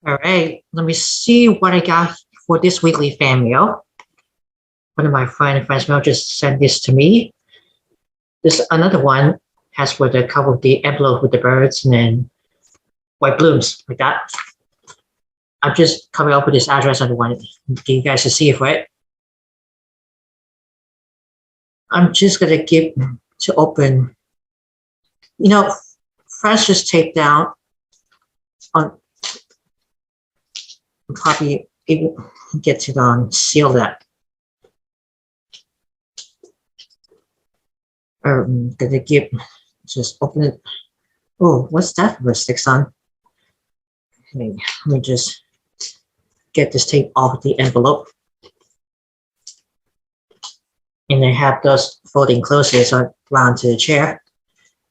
All right, let me see what I got for this weekly fan mail. One of my friends mail just sent this to me. This another one has for the cover of the envelope with the birds and then white blooms like that. I'm just coming up with this address on the one for you guys to see it, right? I'm just gonna give to open. You know, friends just taped down on. Probably even get to seal that. Gonna give just open it. Oh, what's that for sticks on? Okay, let me just get this tape off the envelope. And I have those folding closes around to the chair.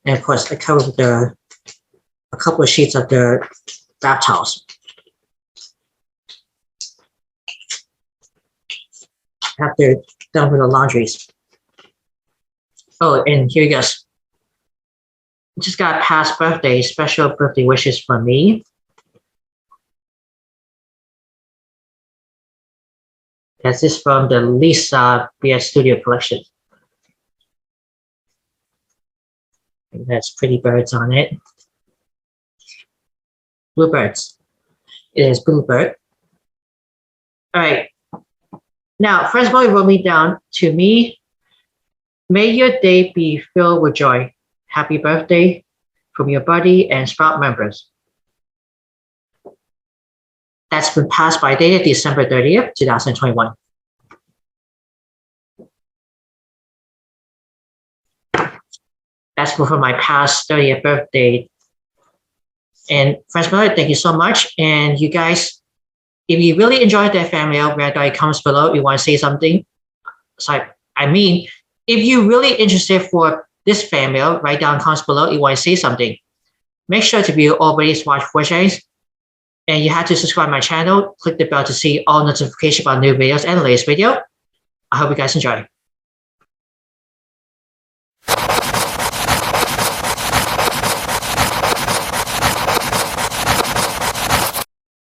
And of course, I cover with a couple of sheets of the bath towels. After done with the laundries. Oh, and here you go. Just got past birthday, special birthday wishes from me. That's this from the Liza Bea Studio Collection. And that's pretty birds on it. Bluebirds. It is bluebird. All right. Now, Friends Boy wrote me down to me. May your day be filled with joy. Happy birthday from your buddy and Sprout members. That's been passed by dated December 30th, 2021. That's for my past 30th birthday. And Friends Boy, thank you so much. And you guys, if you really enjoyed that fan mail, where it comes below, you want to say something. So I mean, if you're really interested for this fan mail, write down comments below, you want to say something. Make sure to be always watch for channels. And you have to subscribe to my channel, click the bell to see all notifications about new videos and the latest video. I hope you guys enjoy.